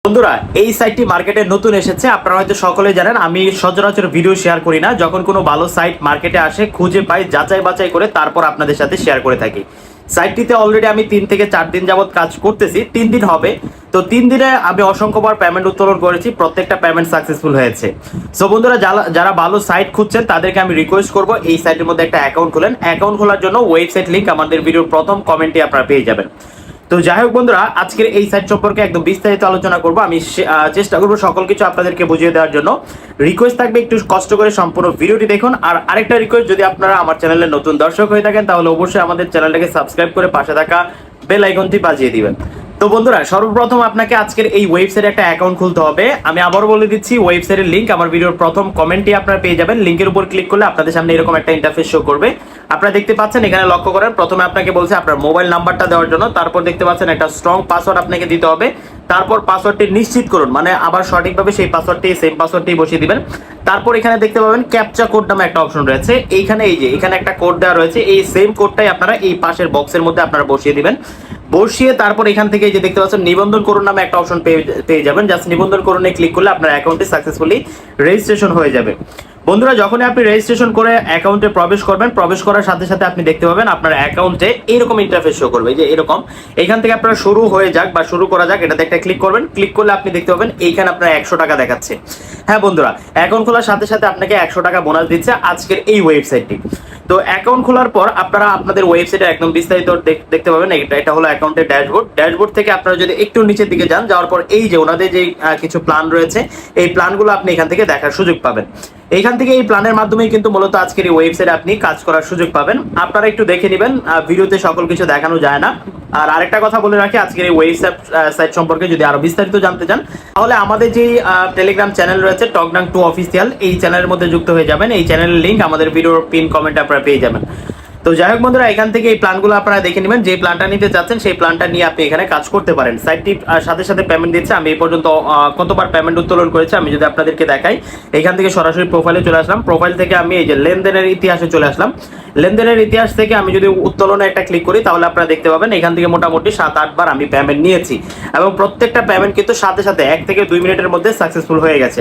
বন্ধুরা, এই সাইটটি মার্কেটে নতুন এসেছে। আপনারা হয়তো সকলেই জানেন আমি সচরাচর ভিডিও শেয়ার করি না। যখন কোনো ভালো সাইট মার্কেটে আসে খুঁজে পাই, যাচাই বাছাই করে তারপর আপনাদের সাথে শেয়ার করে থাকি। সাইটটিতে অলরেডি আমি 3 থেকে 4 দিন যাবত কাজ করতেছি, 3 দিন হবে। তো 3 দিনে আমি অসংখ্যবার পেমেন্ট উত্তোলন করেছি, প্রত্যেকটা পেমেন্ট সাকসেসফুল হয়েছে। সো বন্ধুরা, যারা ভালো সাইট খুঁজছেন তাদেরকে আমি রিকোয়েস্ট করব এই সাইটের মধ্যে একটা অ্যাকাউন্ট খুলেন। অ্যাকাউন্ট খোলার জন্য ওয়েবসাইট লিংক আমাদের ভিডিওর প্রথম কমেন্টে আপনারা পেয়ে যাবেন। তো যাই হোক বন্ধুরা, আজকের এই সাইট সম্পর্কে একদম বিস্তারিত আলোচনা করব। আমি চেষ্টা করব সকল কিছু আপনাদেরকে বুঝিয়ে দেওয়ার জন্য। রিকোয়েস্ট থাকবে একটু কষ্ট করে সম্পূর্ণ ভিডিওটি দেখুন। আর আরেকটা রিকোয়েস্ট, যদি আপনারা আমার চ্যানেলে নতুন দর্শক হয়ে থাকেন তাহলে অবশ্যই আমাদের চ্যানেলটাকে সাবস্ক্রাইব করে পাশে থাকা বেল আইকনটি বাজিয়ে দিবেন। তো বন্ধুরা, সর্বপ্রথম আপনাকে আজকের এই ওয়েবসাইটে একটা অ্যাকাউন্ট খুলতে হবে। আমি আবার বলে দিচ্ছি, ওয়েবসাইটের লিংক আমার ভিডিওর প্রথম কমেন্টে আপনারা পেয়ে যাবেন। লিংকের উপর ক্লিক করলে আপনাদের সামনে এরকম একটা ইন্টারফেস শো করবে। আপনারা দেখতে পাচ্ছেন, এখানে লক্ষ্য করেন, প্রথমে আপনাকে বলছে আপনার মোবাইল নাম্বারটা দেওয়ার জন্য। তারপর দেখতে পাচ্ছেন একটা স্ট্রং পাসওয়ার্ড আপনাকে দিতে হবে। তারপর পাসওয়ার্ডটি নিশ্চিত করুন, মানে আবার সঠিকভাবে সেই পাসওয়ার্ডটি সেম পাসওয়ার্ডটি বসিয়ে দিবেন। তারপর এখানে দেখতে পাবেন ক্যাপচা কোড নামে একটা অপশন রয়েছে। এইখানে এই যে এখানে একটা কোড দেওয়া রয়েছে, এই সেম কোডটাই আপনারা এই পাশের বক্সের মধ্যে আপনারা বসিয়ে দিবেন। বসিয়ে তারপর এখান থেকে যে দেখতে পাচ্ছেন নিবন্ধন করুন নামে একটা অপশন পেয়ে যাবেন। জাস্ট নিবন্ধন করুনে ক্লিক করলে আপনার অ্যাকাউন্টে সাকসেসফুলি রেজিস্ট্রেশন হয়ে যাবে। বন্ধুরা, যখনই আপনি রেজিস্ট্রেশন করে অ্যাকাউন্টে প্রবেশ করবেন, প্রবেশ করার সাথে সাথে আপনি দেখতে পাবেন আপনার অ্যাকাউন্টে এরকম ইন্টারফেস শো করবে, যে এরকম। এখান থেকে আপনারা শুরু হয়ে যাক বা শুরু করা যাক, এটাতে একটা ক্লিক করবেন। ক্লিক করলে আপনি দেখতে পাবেন এইখানে আপনার 100 টাকা দেখাচ্ছে। হ্যাঁ বন্ধুরা, অ্যাকাউন্ট খোলার সাথে সাথে আপনাকে 100 টাকা বোনাস দিচ্ছে আজকের এই ওয়েবসাইটটি। তো অ্যাকাউন্ট খোলার পর আপনারা আপনাদের ওয়েবসাইটে একদম বিস্তারিত দেখতে পাবেন। এটা হলো অ্যাকাউন্টের ড্যাশবোর্ড। ড্যাশবোর্ড থেকে আপনারা যদি একটু নিচের দিকে যাওয়ার পর এই যে ওনাদের যে কিছু প্ল্যান রয়েছে, এই প্ল্যানগুলো আপনি এখান থেকে দেখার সুযোগ পাবেন। এইখান থেকে এই প্ল্যানের মাধ্যমেই কিন্তু মূলত আজকের এই ওয়েবসাইটে আপনি কাজ করার সুযোগ পাবেন। আপনারা একটু দেখে নেবেন, ভিডিওতে সকল কিছু দেখানো যায় না। আর আরেকটা কথা বলে রাখি, আজকের এই ওয়েবসাইট সম্পর্কে যদি আরো বিস্তারিত জানতে চান তাহলে আমাদের যে টেলিগ্রাম চ্যানেল রয়েছে টকডাং 2 অফিসিয়াল, এই চ্যানেলের মধ্যে যুক্ত হয়ে যাবেন। এই চ্যানেলের লিংক আমাদের ভিডিওর পিন কমেন্টে আপনারা পেয়ে যাবেন। তো যাই হোক বন্ধুরা, এখান থেকে এই প্ল্যানগুলো আপনারা দেখে নেবেন। যে প্ল্যানটা নিতে চাচ্ছেন সেই প্ল্যানটা নিয়ে আপনি এখানে কাজ করতে পারেন। সাইটটি সাথে সাথে পেমেন্ট দিচ্ছে। আমি এই পর্যন্ত কতবার পেমেন্ট উত্তোলন করেছি আমি যদি আপনাদেরকে দেখাই, এখান থেকে সরাসরি প্রোফাইলে চলে আসলাম। প্রোফাইল থেকে আমি এই যে লেনদেনের ইতিহাসে চলে আসলাম। লেনদেনের ইতিহাস থেকে আমি যদি উত্তোলনে একটা ক্লিক করি তাহলে আপনারা দেখতে পাবেন এখান থেকে মোটামুটি 7-8 বার আমি পেমেন্ট নিয়েছি, এবং প্রত্যেকটা পেমেন্ট কিন্তু সাথে সাথে 1 থেকে 2 মিনিটের মধ্যে সাকসেসফুল হয়ে গেছে।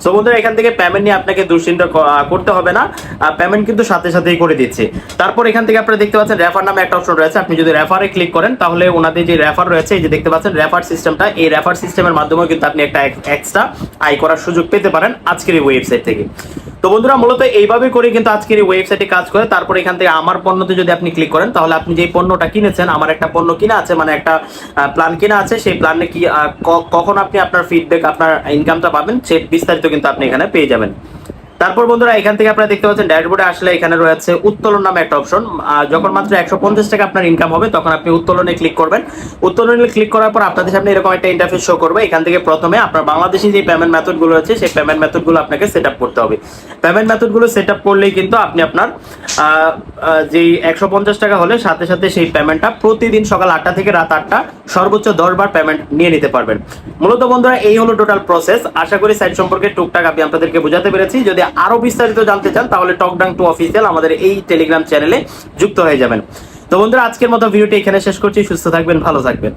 সো বন্ধুরা, এখান থেকে পেমেন্ট নিয়ে আপনাকে দুশ্চিন্তা করতে হবে না, পেমেন্ট কিন্তু সাথে সাথেই করে দিচ্ছে। তারপর এখান থেকে আপনারা দেখতে পাচ্ছেন রেফার নামে একটা অপশন রয়েছে। আপনি যদি রেফারে ক্লিক করেন তাহলে ওনাদের যে রেফার রয়েছে, এই যে দেখতে পাচ্ছেন রেফার সিস্টেমটা, এই রেফার সিস্টেমের মাধ্যমে কিন্তু আপনি একটা এক্সট্রা আয় করার সুযোগ পেতে পারেন আজকের এই ওয়েবসাইট থেকে। তো বন্ধুরা, মূলত এইভাবে করে কিন্তু আজকের এই ওয়েবসাইটে কাজ করে। তারপর এখান থেকে আমার পণ্যতে যদি আপনি ক্লিক করেন তাহলে আপনি যে পণ্যটা কিনেছেন, আমার একটা পণ্য কিনা আছে, মানে একটা প্ল্যান কিনা আছে, সেই প্ল্যানে কি কখন আপনি আপনার ফিডব্যাক, আপনার ইনকামটা পাবেন, সেই বিস্তারিত কিন্তু আপনি এখানে পেয়ে যাবেন। তারপর বন্ধুরা, এখান থেকে আপনারা দেখতে পাচ্ছেন ড্যাশবোর্ডে আসলে এখানে রয়েছে উত্তোলন নামে একটা অপশন। যখন মাত্র 150 টাকা আপনার ইনকাম হবে তখন আপনি উত্তোলনে ক্লিক করবেন। উত্তোলনে ক্লিক করার পর আপনাদের সামনে এরকম একটা ইন্টারফেস শো করবে। এখান থেকে প্রথমে আপনার বাংলাদেশি যে পেমেন্ট মেথডগুলো আছে সেই পেমেন্ট মেথডগুলো আপনাকে সেট আপ করতে হবে। পেমেন্ট মেথডগুলো সেট আপ করলেই কিন্তু আপনি আপনার যেই 150 টাকা হলে সাথে সাথে সেই পেমেন্টটা প্রতিদিন সকাল 8টা থেকে রাত 8টা সর্বোচ্চ 10 বার পেমেন্ট নিয়ে নিতে পারবেন। মূলত বন্ধুরা, এই হলো টোটাল প্রসেস। আশা করি সাইট সম্পর্কে টুকটাক আমি আপনাদেরকে বোঝাতে পেরেছি। যদি আরো বিস্তারিত জানতে চান তাহলে টকডাং 2 অফিসিয়াল আমাদের এই টেলিগ্রাম চ্যানেলে যুক্ত হয়ে যাবেন। তো বন্ধুরা, আজকের মতো ভিডিওটি এখানে শেষ করছি। সুস্থ থাকবেন, ভালো থাকবেন।